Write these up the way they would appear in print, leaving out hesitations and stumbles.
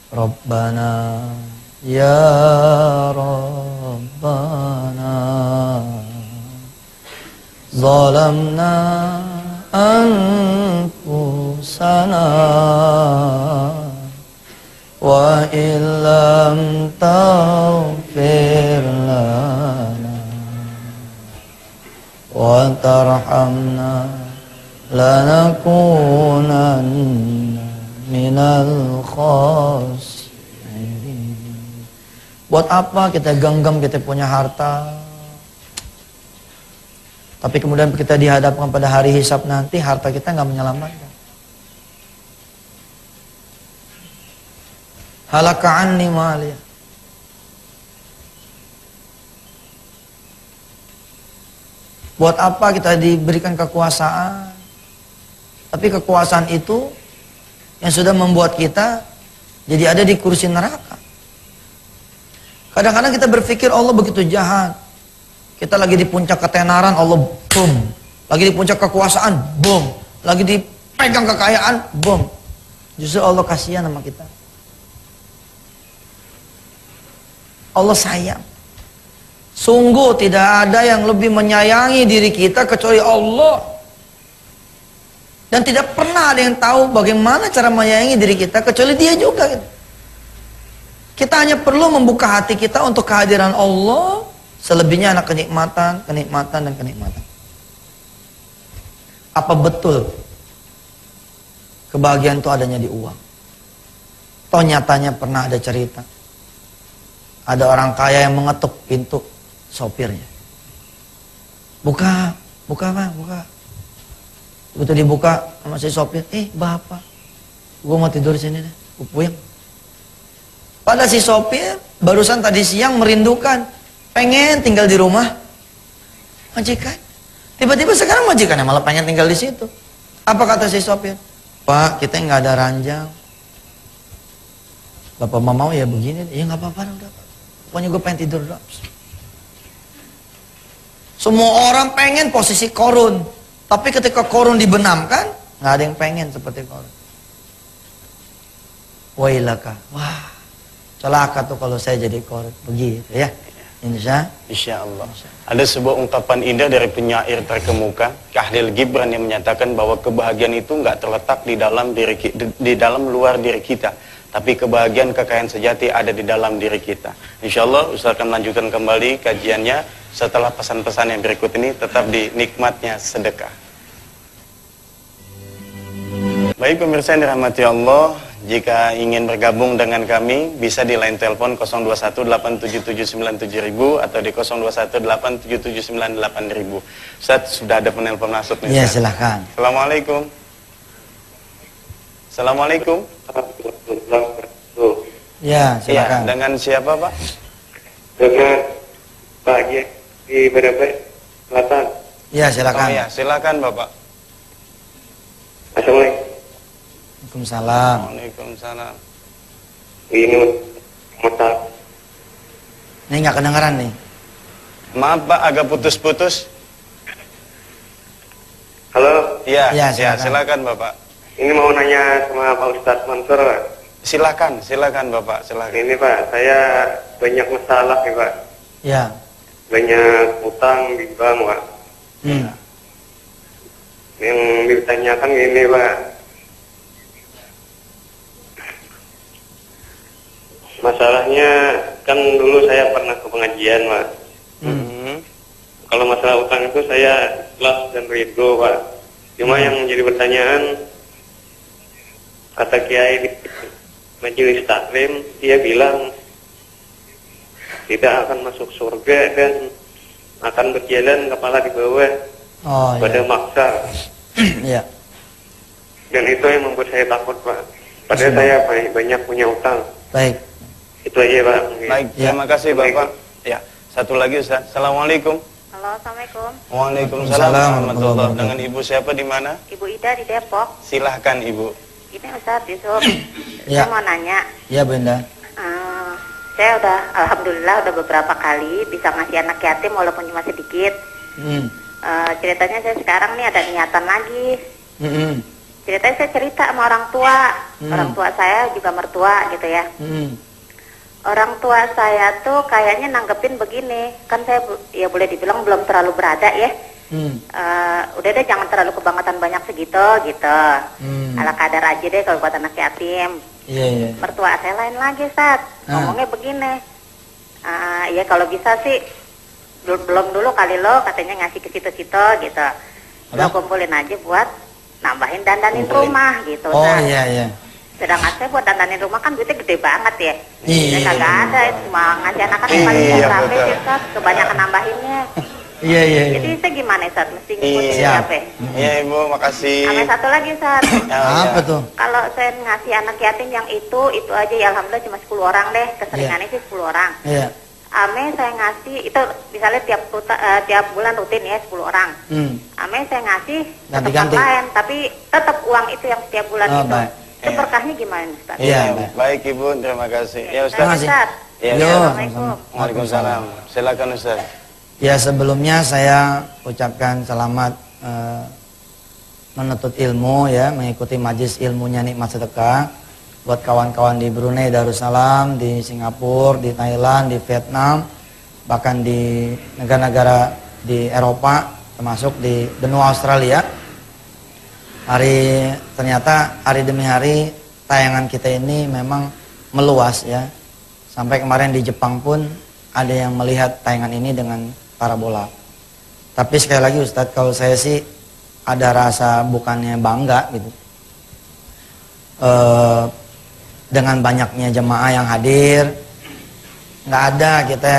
Rabbana ya Rabbana zalamna anfusana wa illam taghfir lana wa tarhamna lanakunanna minal khasirin. Buat apa kita genggam kita punya harta, tapi kemudian kita dihadapkan pada hari hisab nanti harta kita nggak menyelamatkan. Halaka anni maliya. Buat apa kita diberikan kekuasaan, tapi kekuasaan itu yang sudah membuat kita jadi ada di kursi neraka. Kadang-kadang kita berpikir Allah begitu jahat. Kita lagi di puncak ketenaran, Allah boom. Lagi di puncak kekuasaan, boom. Lagi dipegang kekayaan, boom. Justru Allah kasihan sama kita. Allah sayang. Sungguh tidak ada yang lebih menyayangi diri kita kecuali Allah. Dan tidak pernah ada yang tahu bagaimana cara menyayangi diri kita kecuali Dia juga. Kita hanya perlu membuka hati kita untuk kehadiran Allah. Selebihnya anak kenikmatan, kenikmatan, dan kenikmatan. Apa betul kebahagiaan itu adanya di uang? Toh nyatanya pernah ada cerita. Ada orang kaya yang mengetuk pintu sopirnya. Buka, buka Pak, buka. Begitu dibuka sama si sopir, bapak, gue mau tidur di sini deh, gue puyeng. Pada si sopir barusan tadi siang merindukan, pengen tinggal di rumah majikan. Tiba-tiba sekarang majikannya malah pengen tinggal di situ. Apa kata si sopir? Pak, kita nggak ada ranjang. Bapak mau ya begini, ya nggak apa-apa udah. Pokoknya gue pengen tidur doang. Semua orang pengen posisi korun. Tapi ketika korun dibenamkan, nggak ada yang pengen seperti korun. Wailaka. Wah, celaka tuh kalau saya jadi korun. Begitu ya. Insya Allah. Ada sebuah ungkapan indah dari penyair terkemuka, Khalil Gibran, yang menyatakan bahwa kebahagiaan itu nggak terletak di dalam luar diri kita. Tapi kebahagiaan, kekayaan sejati ada di dalam diri kita. Insya Allah Ustaz akan melanjutkan kembali kajiannya setelah pesan-pesan yang berikut ini. Tetap di Nikmatnya Sedekah. Baik pemirsa yang dirahmati Allah, jika ingin bergabung dengan kami bisa di line telepon 0218779000 atau di 021877988000. Ustaz, sudah ada penelpon masuk nih. Ya, silahkan. Assalamualaikum. Assalamualaikum. Ya, silakan. Ya, dengan siapa Pak? Dengan Pak di Brebes Selatan. Ya, silakan. Oh ya, silakan Bapak. Assalamualaikum. Waalaikumsalam. Waalaikumsalam. Ini motor. Ini nggak kedengeran nih. Maaf Pak, agak putus-putus. Halo. Ya, Ya, ya, silakan. silakan Bapak. Ini mau nanya sama Pak Ustadz Mansur, Pak. Silakan Bapak, silakan. Ini Pak, saya banyak masalah nih Pak. Ya. Banyak utang di bank Pak. Yang ditanyakan gini Pak. Masalahnya kan dulu saya pernah ke pengajian Pak. Kalau masalah utang itu saya ikhlas dan ridho Pak. Cuma yang menjadi pertanyaan, kata Kiai di majelis taklim, dia bilang tidak akan masuk surga dan akan berjalan kepala di bawah pada maksa. Iya. Dan itu yang membuat saya takut Pak. Padahal saya banyak punya utang. Baik. Itu aja Pak. Baik, terima kasih Bapak. Ya, satu lagi Ustaz. Assalamualaikum. Halo, assalamualaikum. Waalaikumsalam warahmatullahi wabarakatuh. Dengan Ibu siapa di mana? Ibu Ida di Depok. Silahkan Ibu. Ini Ustaz Yusuf. Ya. Saya mau nanya. Ya, Bunda. Saya alhamdulillah udah beberapa kali bisa ngasih anak yatim walaupun cuma sedikit. Ceritanya saya sekarang nih ada niatan lagi. ceritanya saya cerita sama orang tua saya juga mertua gitu ya. Orang tua saya tuh kayaknya nanggepin begini, kan saya ya boleh dibilang belum terlalu berada ya. Udah deh jangan terlalu kebangetan banyak segitu gitu. Ala kadar aja deh kalau buat anak yatim. Mertua saya lain lagi ngomongnya begini. Ya kalau bisa sih belum dulu kali lo katanya ngasih ke situ-situ gitu. Lo kumpulin aja buat nambahin dandanin rumah gitu. Sedangkan saya buat dandanin rumah kan duitnya gede banget ya. Saya kagak ada, cuma ngasih anak-anak yang paling berapa sih Ustaz, kebanyakan nambahinnya. Jadi saya gimana Ustaz, mesti ngikutin siapa? Iya Ibu, makasih. Sama satu lagi Ustaz. Apa tuh? Kalau saya ngasih anak yatim yang itu aja ya alhamdulillah cuma 10 orang deh, keseringannya sih 10 orang. Ame saya ngasih itu misalnya tiap bulan rutin ya 10 orang. Ame saya ngasih ke tempat lain, tapi tetap uang itu yang setiap bulan itu. Itu berkahnya gimana Ustaz? Baik Ibu, terima kasih. Ya Ustaz. Assalamualaikum. Waalaikumsalam. Silakan Ustaz. Ya sebelumnya saya ucapkan selamat menuntut ilmu ya, mengikuti majlis ilmunya Nikmat Sedekah. Buat kawan-kawan di Brunei Darussalam, di Singapura, di Thailand, di Vietnam, bahkan di negara-negara di Eropa, termasuk di benua Australia. Ternyata hari demi hari tayangan kita ini memang meluas ya. Sampai kemarin di Jepang pun ada yang melihat tayangan ini dengan parabola. Tapi sekali lagi Ustadz, kalau saya sih ada rasa bukannya bangga gitu. Dengan banyaknya jemaah yang hadir, nggak ada kita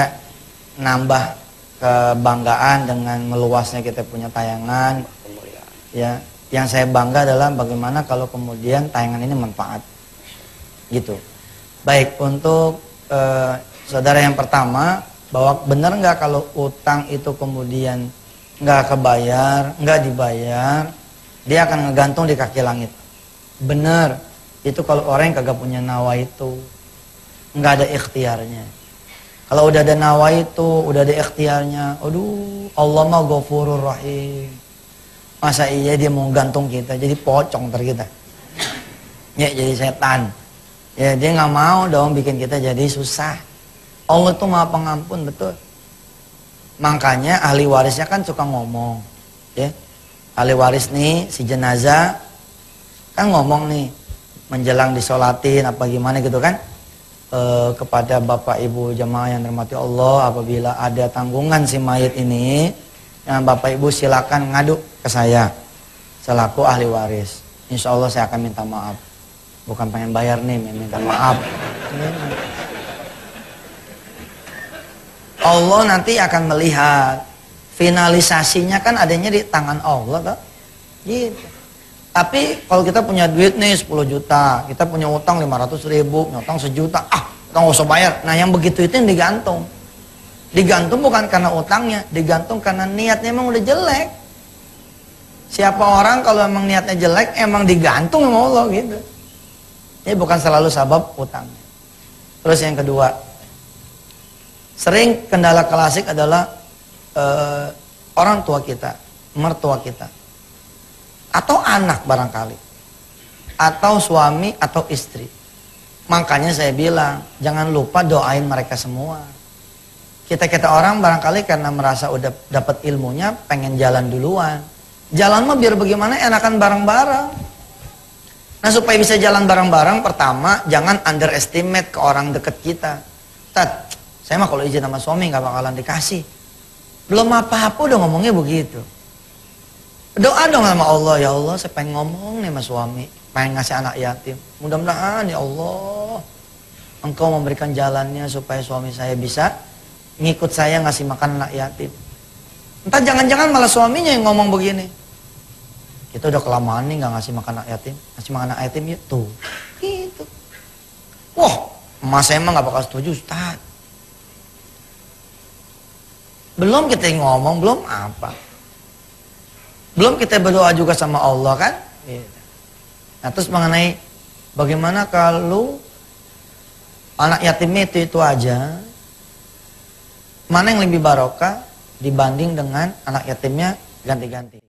nambah kebanggaan dengan meluasnya kita punya tayangan. Ya, yang saya bangga adalah bagaimana kalau kemudian tayangan ini manfaat, gitu. Baik, untuk saudara yang pertama, bahwa benar nggak kalau utang itu kemudian nggak kebayar, nggak dibayar, dia akan ngegantung di kaki langit. Benar. Itu kalau orang yang kagak punya nawa itu, nggak ada ikhtiarnya. Kalau udah ada nawa itu, udah ada ikhtiarnya, aduh, Allah mah Ghafurur Rahim. Masa iya dia mau gantung kita, jadi pocong ntar kita. Ya, jadi setan. Ya, dia nggak mau dong bikin kita jadi susah. Allah tuh Maha Pengampun, betul. Makanya ahli warisnya kan suka ngomong, ya. Ahli waris nih, si jenazah kan ngomong nih, menjelang disolatin apa gimana gitu kan, kepada bapak ibu jamaah yang dirahmati Allah, apabila ada tanggungan si mayit ini, yang bapak ibu silakan ngadu ke saya selaku ahli waris. Insya Allah saya akan minta maaf. Bukan pengen bayar nih, minta maaf. Allah nanti akan melihat, finalisasinya kan adanya di tangan Allah, toh? Gitu. Tapi kalau kita punya duit nih 10 juta, kita punya utang 500.000, punya utang 1 juta, kita nggak usah bayar. Nah yang begitu itu yang digantung. Digantung bukan karena utangnya, digantung karena niatnya emang udah jelek. Siapa orang kalau emang niatnya jelek, emang digantung sama Allah gitu. Ini bukan selalu sabab utang. Terus yang kedua, sering kendala klasik adalah orang tua kita, mertua kita. Atau anak barangkali, atau suami atau istri. Makanya saya bilang jangan lupa doain mereka semua. Kita orang barangkali karena merasa udah dapat ilmunya pengen jalan duluan. Jalan mah biar bagaimana enakan bareng-bareng. Nah supaya bisa jalan bareng-bareng, pertama jangan underestimate ke orang deket kita. Tat, saya mah kalau izin sama suami nggak bakalan dikasih. Belum apa-apa udah ngomongnya begitu. Doa dong sama Allah, ya Allah saya pengen ngomong nih sama suami, pengen ngasih anak yatim. Mudah-mudahan ya Allah Engkau memberikan jalannya supaya suami saya bisa ngikut saya ngasih makan anak yatim. Entah jangan-jangan malah suaminya yang ngomong begini. Kita udah kelamaan nih gak ngasih makan anak yatim, ngasih makan anak yatim ya tuh. Gitu. Wah, emas saya emang gak bakal setuju Ustaz. Belum kita yang ngomong, belum apa. Belum kita berdoa juga sama Allah kan? Nah terus mengenai bagaimana kalau anak yatimnya itu aja, mana yang lebih barokah dibanding dengan anak yatimnya ganti-ganti.